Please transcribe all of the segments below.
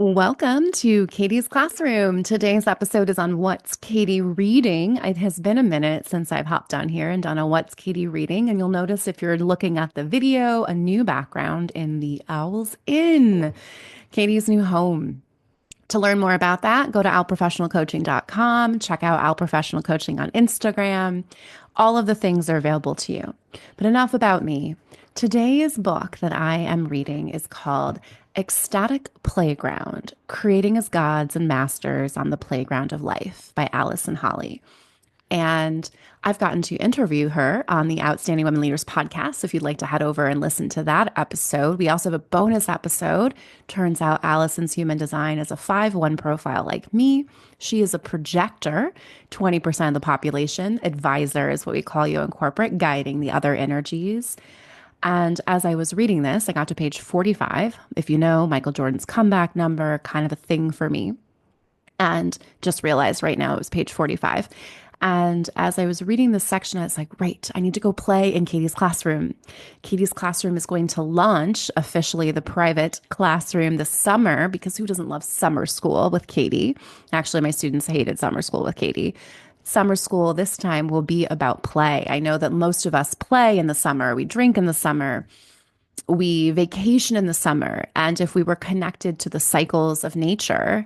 Welcome to Katie's Classroom. Today's episode is on What's Katie Reading. It has been a minute since I've hopped on here and done a What's Katie Reading, and you'll notice if you're looking at the video, a new background in the Owl's Inn, Katie's new home. To learn more about that, go to owlprofessionalcoaching.com, check out Owl Professional Coaching on Instagram. All of the things are available to you. But enough about me. Today's book that I am reading is called Ecstatic Playground: Creating as Gods and Masters on the Playground of Life by Allison Holley. And I've gotten to interview her on the Outstanding Women Leaders podcast. So if you'd like to head over and listen to that episode, we also have a bonus episode. Turns out Allison's human design is a 5-1 profile like me. She is a projector, 20% of the population. Advisor is what we call you in corporate, guiding the other energies. And as I was reading this, I got to page 45. If you know, Michael Jordan's comeback number, kind of a thing for me. And just realized right now it was page 45. And as I was reading this section, I was like, right, I need to go play in Katie's classroom. Katie's classroom is going to launch officially the private classroom this summer, because who doesn't love summer school with Katie? Actually, my students hated summer school with Katie. Summer school this time will be about play. I know that most of us play in the summer. We drink in the summer. We vacation in the summer. And if we were connected to the cycles of nature,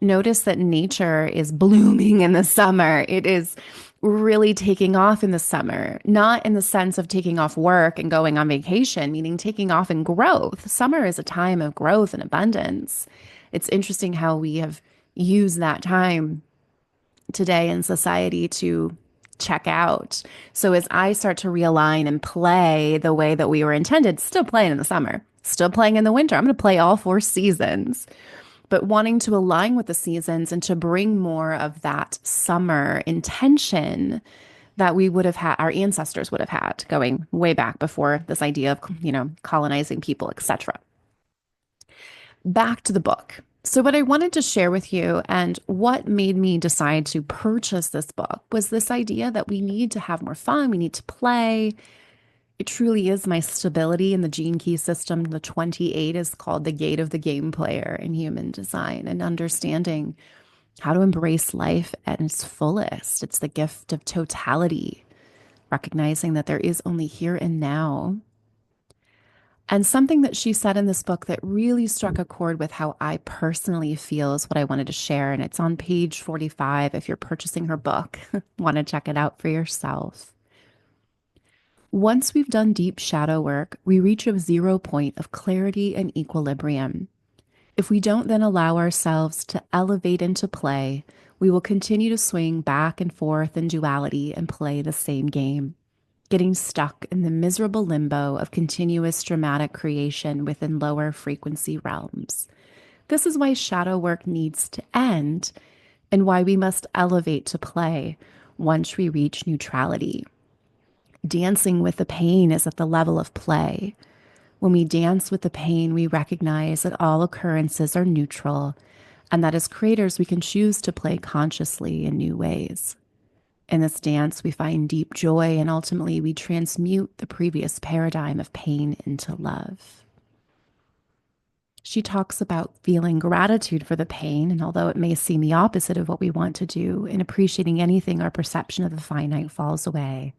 notice that nature is blooming in the summer. It is really taking off in the summer, not in the sense of taking off work and going on vacation, meaning taking off in growth. Summer is a time of growth and abundance. It's interesting how we have used that time today in society to check out. So as I start to realign and play the way that we were intended, still playing in the summer, still playing in the winter, I'm going to play all 4 seasons, but wanting to align with the seasons and to bring more of that summer intention that we would have had, our ancestors would have had going way back before this idea of, colonizing people, etc. Back to the book. So what I wanted to share with you and what made me decide to purchase this book was this idea that we need to have more fun. We need to play. It truly is my stability in the gene key system. The 28 is called the gate of the game player in human design, and understanding how to embrace life at its fullest. It's the gift of totality, recognizing that there is only here and now. And something that she said in this book that really struck a chord with how I personally feel is what I wanted to share. And it's on page 45. If you're purchasing her book, want to check it out for yourself. Once we've done deep shadow work, we reach a 0 point of clarity and equilibrium. If we don't then allow ourselves to elevate into play, we will continue to swing back and forth in duality and play the same game, getting stuck in the miserable limbo of continuous dramatic creation within lower frequency realms. This is why shadow work needs to end, and why we must elevate to play once we reach neutrality. Dancing with the pain is at the level of play. When we dance with the pain, we recognize that all occurrences are neutral, and that as creators, we can choose to play consciously in new ways. In this dance, we find deep joy, and ultimately we transmute the previous paradigm of pain into love. She talks about feeling gratitude for the pain, and although it may seem the opposite of what we want to do, in appreciating anything, our perception of the finite falls away,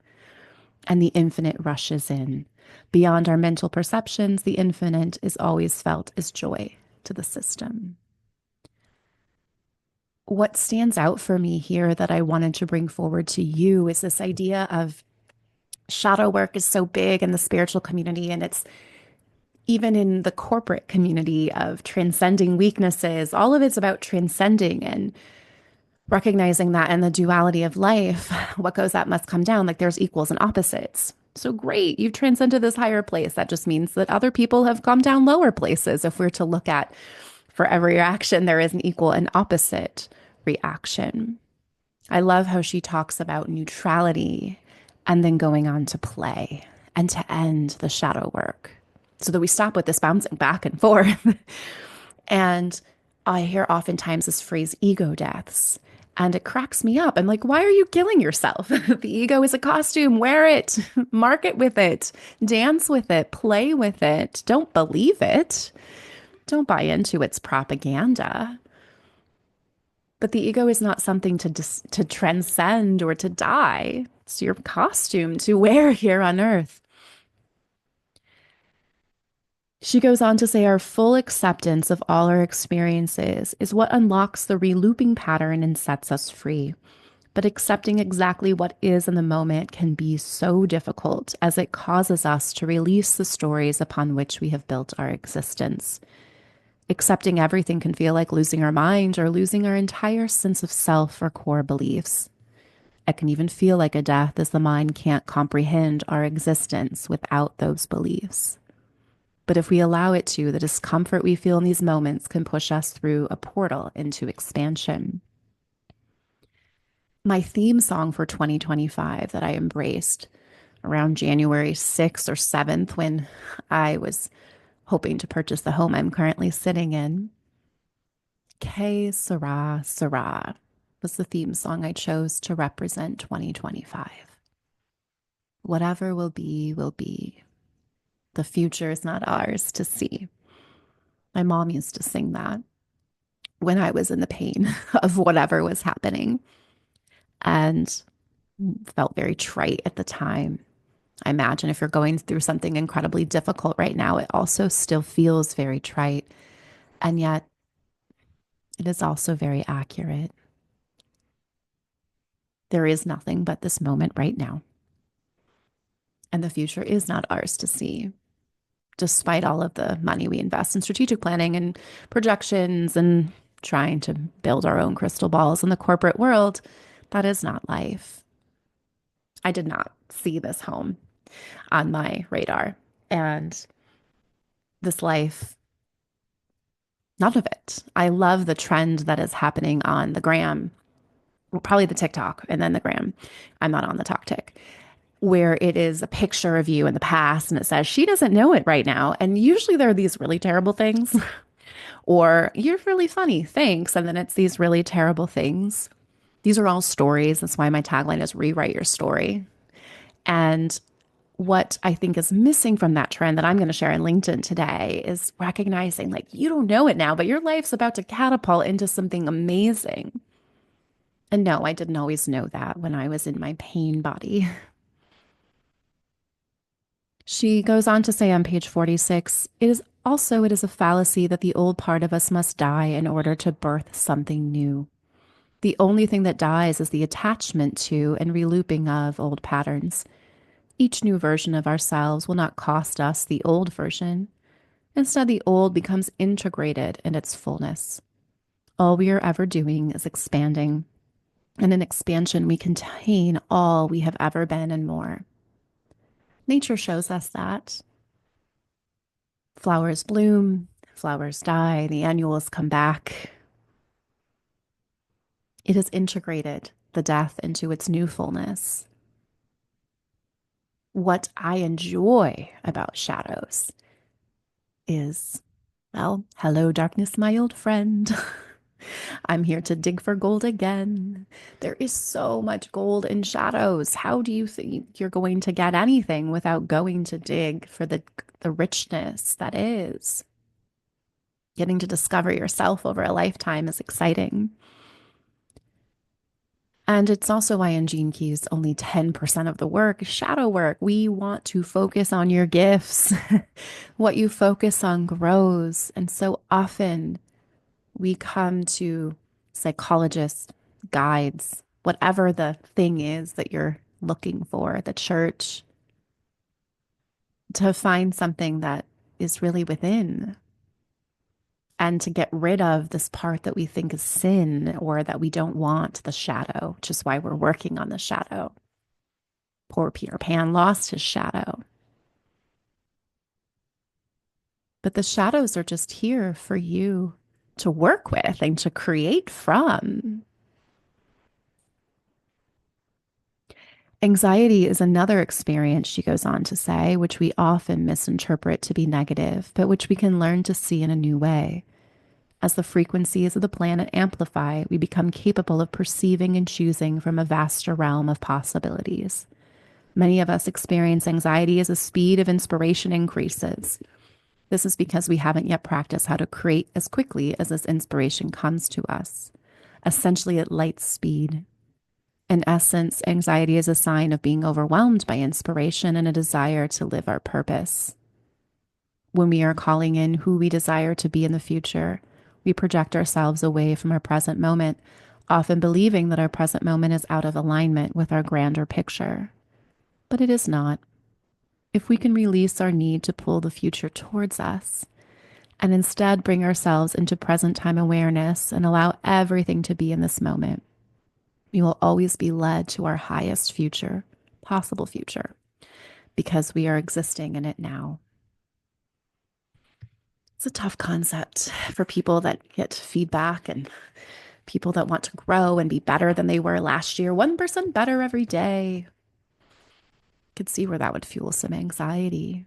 and the infinite rushes in. Beyond our mental perceptions, the infinite is always felt as joy to the system. What stands out for me here that I wanted to bring forward to you is this idea of shadow work is so big in the spiritual community, and it's even in the corporate community of transcending weaknesses. All of it's about transcending and recognizing that in the duality of life, what goes up must come down. Like there's equals and opposites. So great, you've transcended this higher place. That just means that other people have come down lower places. If we're to look at, for every action, there is an equal and opposite reaction. I love how she talks about neutrality and then going on to play and to end the shadow work so that we stop with this bouncing back and forth. And I hear oftentimes this phrase, ego deaths. And it cracks me up. I'm like, why are you killing yourself? The ego is a costume. Wear it, market with it, dance with it, play with it. Don't believe it. Don't buy into its propaganda. But the ego is not something to transcend or to die. It's your costume to wear here on earth. She goes on to say our full acceptance of all our experiences is what unlocks the relooping pattern and sets us free. But accepting exactly what is in the moment can be so difficult as it causes us to release the stories upon which we have built our existence. Accepting everything can feel like losing our mind or losing our entire sense of self or core beliefs. It can even feel like a death as the mind can't comprehend our existence without those beliefs. But if we allow it to, the discomfort we feel in these moments can push us through a portal into expansion. My theme song for 2025 that I embraced around January 6th or 7th when I was hoping to purchase the home I'm currently sitting in. Que sera, sera was the theme song I chose to represent 2025. Whatever will be, will be. The future is not ours to see. My mom used to sing that when I was in the pain of whatever was happening and felt very trite at the time. I imagine if you're going through something incredibly difficult right now, it also still feels very trite. And yet, it is also very accurate. There is nothing but this moment right now. And the future is not ours to see, despite all of the money we invest in strategic planning and projections and trying to build our own crystal balls in the corporate world. That is not life. I did not see this home on my radar. And this life, none of it. I love the trend that is happening on the gram, well, probably the TikTok and then the gram. I'm not on the TokTik, where it is a picture of you in the past and it says, she doesn't know it right now. And usually there are these really terrible things, or you're really funny, thanks. And then it's these really terrible things. These are all stories. That's why my tagline is rewrite your story. And what I think is missing from that trend that I'm going to share on LinkedIn today is recognizing like you don't know it now, but your life's about to catapult into something amazing. And no, I didn't always know that when I was in my pain body. She goes on to say on page 46, it is a fallacy that the old part of us must die in order to birth something new. The only thing that dies is the attachment to and relooping of old patterns. Each new version of ourselves will not cost us the old version. Instead, the old becomes integrated in its fullness. All we are ever doing is expanding. And in expansion, we contain all we have ever been and more. Nature shows us that. Flowers bloom, flowers die, the annuals come back. It has integrated the death into its new fullness. What I enjoy about shadows is, well, hello, darkness, my old friend. I'm here to dig for gold again. There is so much gold in shadows. How do you think you're going to get anything without going to dig for the richness that is? Getting to discover yourself over a lifetime is exciting. And it's also why in Gene Keys, only 10% of the work is shadow work. We want to focus on your gifts. What you focus on grows. And so often we come to psychologists, guides, whatever the thing is that you're looking for, the church, to find something that is really within and to get rid of this part that we think is sin or that we don't want, the shadow, which is why we're working on the shadow. Poor Peter Pan lost his shadow. But the shadows are just here for you to work with and to create from. Anxiety is another experience, she goes on to say, which we often misinterpret to be negative, but which we can learn to see in a new way. As the frequencies of the planet amplify, we become capable of perceiving and choosing from a vaster realm of possibilities. Many of us experience anxiety as the speed of inspiration increases. This is because we haven't yet practiced how to create as quickly as this inspiration comes to us, essentially at light speed. In essence, anxiety is a sign of being overwhelmed by inspiration and a desire to live our purpose. When we are calling in who we desire to be in the future, we project ourselves away from our present moment, often believing that our present moment is out of alignment with our grander picture. But it is not. If we can release our need to pull the future towards us and instead bring ourselves into present time awareness and allow everything to be in this moment, we will always be led to our highest future, possible future, because we are existing in it now. It's a tough concept for people that get feedback and people that want to grow and be better than they were last year, 1% better every day. Could see where that would fuel some anxiety.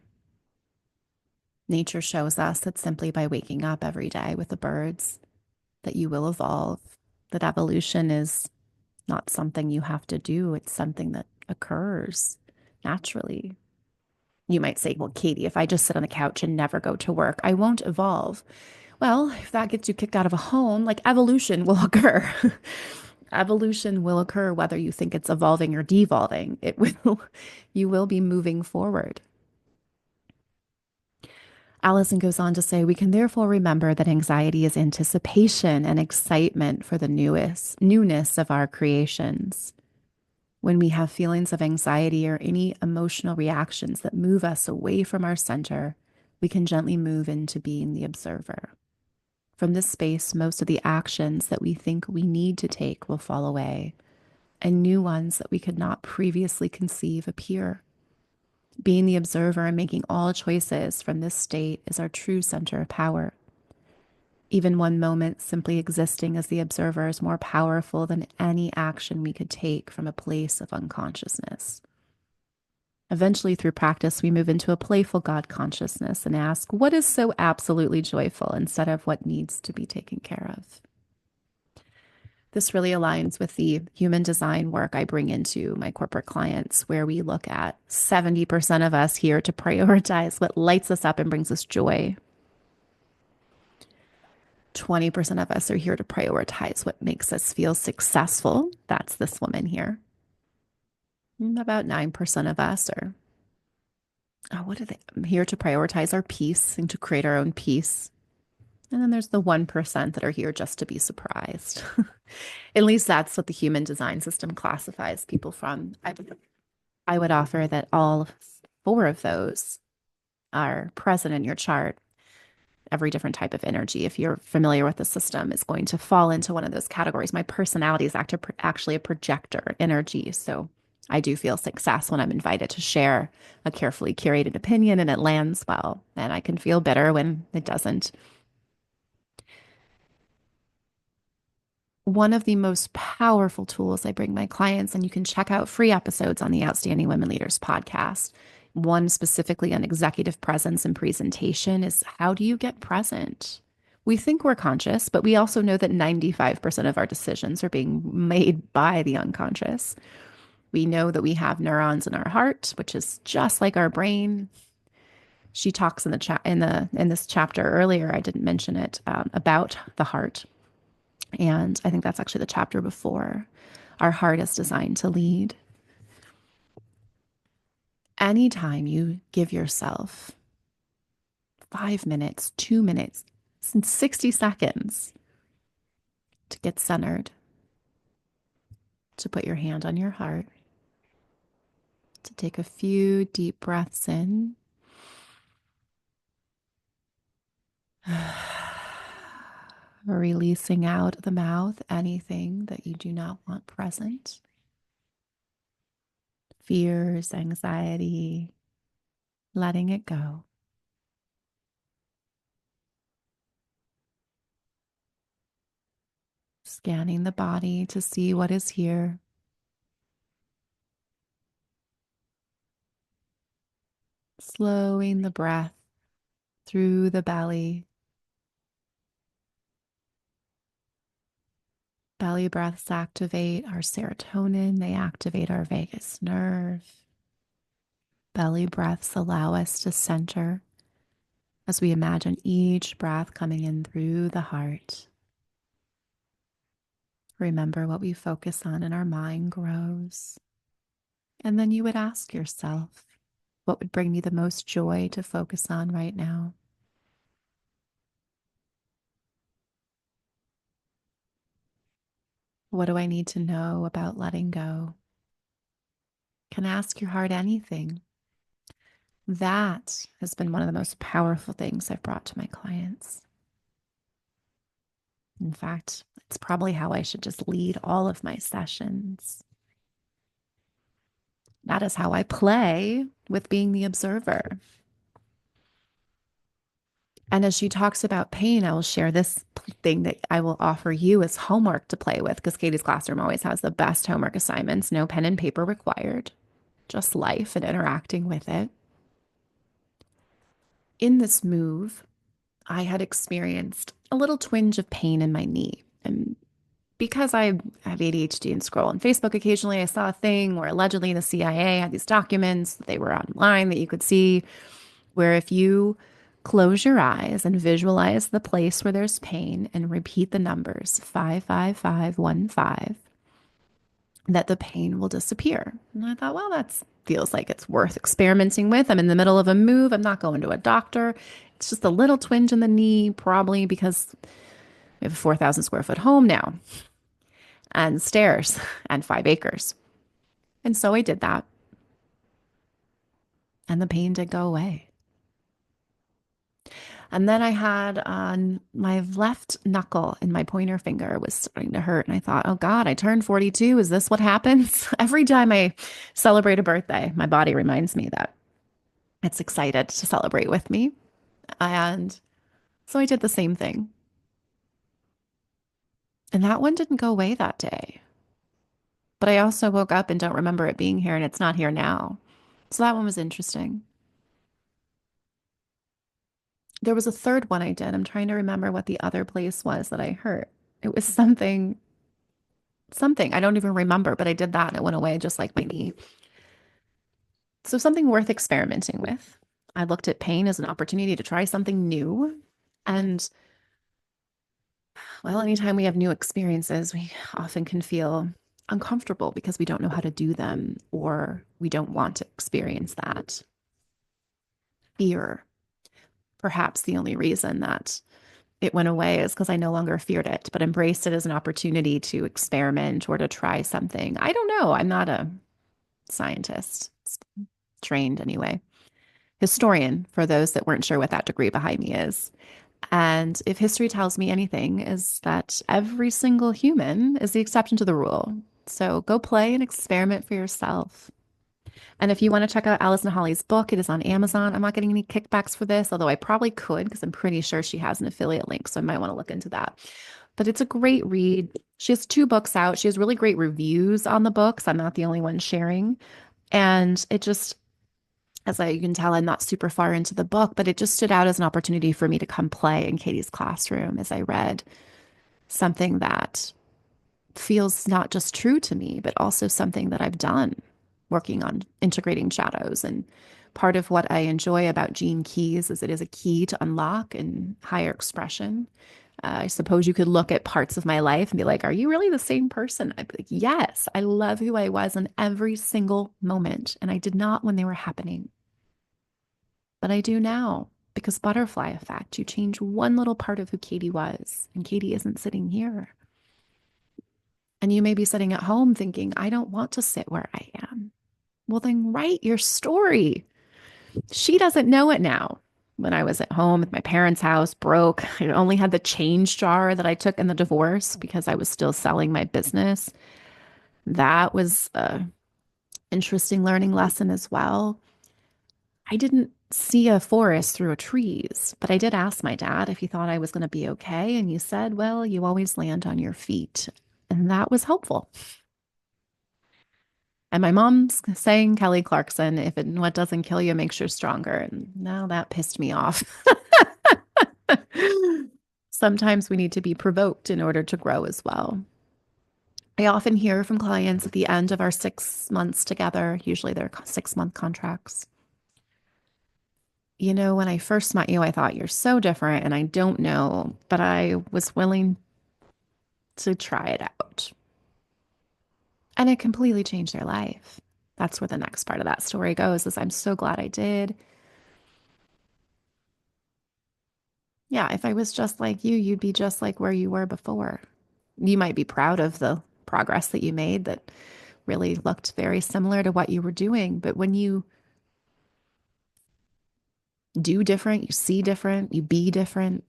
Nature shows us that simply by waking up every day with the birds, that you will evolve, that evolution is not something you have to do, it's something that occurs naturally. You might say, well, Katie, if I just sit on the couch and never go to work, I won't evolve. Well, if that gets you kicked out of a home, like evolution will occur. Evolution will occur whether you think it's evolving or devolving. It will, you will be moving forward. Allison goes on to say, we can therefore remember that anxiety is anticipation and excitement for the newness of our creations. When we have feelings of anxiety or any emotional reactions that move us away from our center, we can gently move into being the observer. From this space, most of the actions that we think we need to take will fall away, and new ones that we could not previously conceive appear. Being the observer and making all choices from this state is our true center of power. Even one moment simply existing as the observer is more powerful than any action we could take from a place of unconsciousness. Eventually, through practice, we move into a playful God consciousness and ask, what is so absolutely joyful instead of what needs to be taken care of? This really aligns with the human design work I bring into my corporate clients, where we look at 70% of us here to prioritize what lights us up and brings us joy. 20% of us are here to prioritize what makes us feel successful. That's this woman here. And about 9% of us are, what are they? Here to prioritize our peace and to create our own peace. And then there's the 1% that are here just to be surprised. At least that's what the human design system classifies people from. I would offer that all four of those are present in your chart. Every different type of energy, if you're familiar with the system, is going to fall into one of those categories. My personality is actually a projector energy. So I do feel success when I'm invited to share a carefully curated opinion and it lands well. And I can feel bitter when it doesn't. One of the most powerful tools I bring my clients, and you can check out free episodes on the Outstanding Women Leaders podcast. One specifically on executive presence and presentation is, how do you get present? We think we're conscious, but we also know that 95% of our decisions are being made by the unconscious. We know that we have neurons in our heart, which is just like our brain. She talks in the chat in this chapter earlier. I didn't mention it, about the heart. And I think that's actually the chapter before. Our heart is designed to lead. Anytime you give yourself 5 minutes, 2 minutes, 60 seconds to get centered, to put your hand on your heart, to take a few deep breaths in, releasing out of the mouth anything that you do not want present. Fears, anxiety, letting it go. Scanning the body to see what is here. Slowing the breath through the belly. Belly breaths activate our serotonin. They activate our vagus nerve. Belly breaths allow us to center as we imagine each breath coming in through the heart. Remember what we focus on and our mind grows. And then you would ask yourself, what would bring me the most joy to focus on right now? What do I need to know about letting go? Can ask your heart anything. That has been one of the most powerful things I've brought to my clients. In fact, it's probably how I should just lead all of my sessions. That is how I play with being the observer. And as she talks about pain, I will share this thing that I will offer you as homework to play with, because Katie's Classroom always has the best homework assignments, no pen and paper required, just life and interacting with it. In this move, I had experienced a little twinge of pain in my knee. And because I have ADHD and scroll on Facebook occasionally, I saw a thing where allegedly the CIA had these documents that they were online that you could see, where if you close your eyes and visualize the place where there's pain and repeat the numbers 55515, that the pain will disappear. And I thought, well, that feels like it's worth experimenting with. I'm in the middle of a move. I'm not going to a doctor. It's just a little twinge in the knee, probably because we have a 4,000 square foot home now and stairs and 5 acres. And so I did that. And the pain did go away. And then I had my left knuckle and my pointer finger was starting to hurt. And I thought, oh God, I turned 42. Is this what happens? Every time I celebrate a birthday, my body reminds me that it's excited to celebrate with me. And so I did the same thing. And that one didn't go away that day. But I also woke up and don't remember it being here, and it's not here now. So that one was interesting. There was a third one I did. I'm trying to remember what the other place was that I hurt. It was something. I don't even remember, but I did that and it went away just like my knee. So something worth experimenting with. I looked at pain as an opportunity to try something new. And well, anytime we have new experiences, we often can feel uncomfortable because we don't know how to do them or we don't want to experience that. Fear. Perhaps the only reason that it went away is because I no longer feared it, but embraced it as an opportunity to experiment or to try something. I don't know. I'm not a scientist, trained anyway. Historian, for those that weren't sure what that degree behind me is. And if history tells me anything, is that every single human is the exception to the rule. So go play and experiment for yourself. And if you want to check out Allison Holley's book, it is on Amazon. I'm not getting any kickbacks for this, although I probably could because I'm pretty sure she has an affiliate link. So I might want to look into that. But it's a great read. She has 2 books out. She has really great reviews on the books. I'm not the only one sharing. And it just, you can tell, I'm not super far into the book, but it just stood out as an opportunity for me to come play in Katie's classroom as I read something that feels not just true to me, but also something that I've done working on integrating shadows. And part of what I enjoy about Gene Keys is it is a key to unlock and higher expression. I suppose you could look at parts of my life and be like, are you really the same person? I'd be like, yes, I love who I was in every single moment. And I did not when they were happening. But I do now because butterfly effect, you change one little part of who Katie was, and Katie isn't sitting here. And you may be sitting at home thinking, I don't want to sit where I am. Well, then write your story. She doesn't know it now. When I was at home at my parents' house, broke, I only had the change jar that I took in the divorce because I was still selling my business. That was an interesting learning lesson as well. I didn't see a forest through trees, but I did ask my dad if he thought I was going to be okay. And he said, well, you always land on your feet. And that was helpful. And my mom's saying Kelly Clarkson, what doesn't kill you makes you stronger. And now that pissed me off. Sometimes we need to be provoked in order to grow as well. I often hear from clients at the end of our 6 months together, usually they're 6-month contracts. when I first met you, I thought you're so different, and I don't know, but I was willing to try it out. And it completely changed their life. That's where the next part of that story goes, is I'm so glad I did. Yeah, if I was just like you, you'd be just like where you were before. You might be proud of the progress that you made that really looked very similar to what you were doing. But when you do different, you see different, you be different,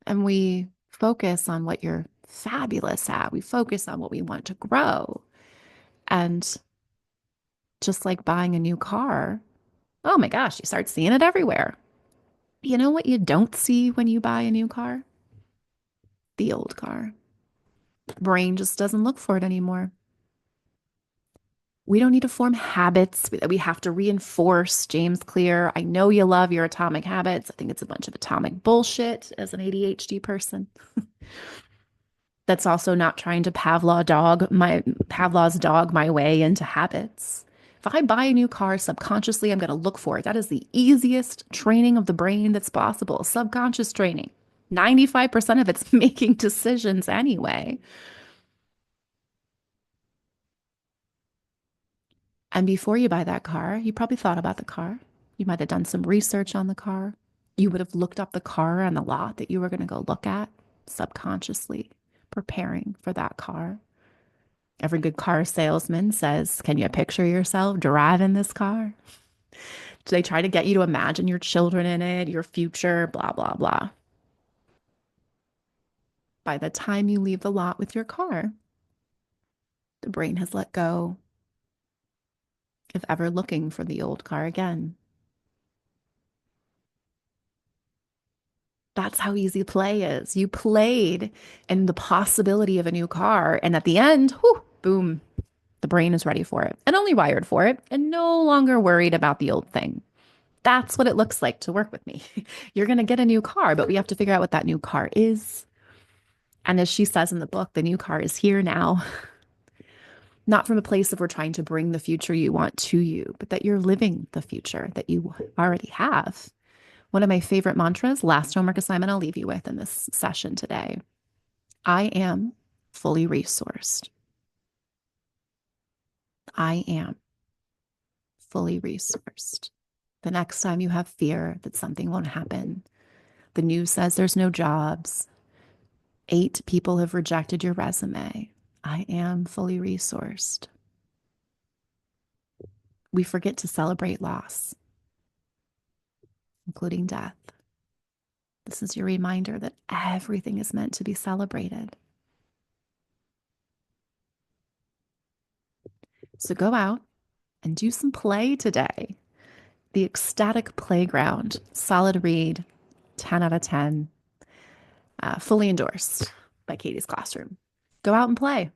and we focus on what you're fabulous at, we focus on what we want to grow. And just like buying a new car, oh my gosh, you start seeing it everywhere. You know what you don't see when you buy a new car? The old car. Brain just doesn't look for it anymore. We don't need to form habits that we have to reinforce. James Clear, I know you love your atomic habits. I think it's a bunch of atomic bullshit as an ADHD person. That's also not trying to Pavlov's dog my way into habits. If I buy a new car subconsciously, I'm going to look for it. That is the easiest training of the brain that's possible. Subconscious training. 95% of it's making decisions anyway. And before you buy that car, you probably thought about the car. You might have done some research on the car. You would have looked up the car on the lot that you were going to go look at subconsciously, preparing for that car. Every good car salesman says, can you picture yourself driving this car? Do they try to get you to imagine your children in it, your future, blah, blah, blah? By the time you leave the lot with your car, the brain has let go of ever looking for the old car again. That's how easy play is. You played in the possibility of a new car, and at the end, whew, boom, the brain is ready for it and only wired for it and no longer worried about the old thing. That's what it looks like to work with me. You're going to get a new car, but we have to figure out what that new car is. And as she says in the book, the new car is here now, not from a place of we're trying to bring the future you want to you, but that you're living the future that you already have. One of my favorite mantras, last homework assignment I'll leave you with in this session today. I am fully resourced. I am fully resourced. The next time you have fear that something won't happen, the news says there's no jobs, 8 people have rejected your resume, I am fully resourced. We forget to celebrate loss, including death. This is your reminder that everything is meant to be celebrated. So go out and do some play today. The Ecstatic Playground, solid read, 10 out of 10, fully endorsed by Katie's Classroom. Go out and play.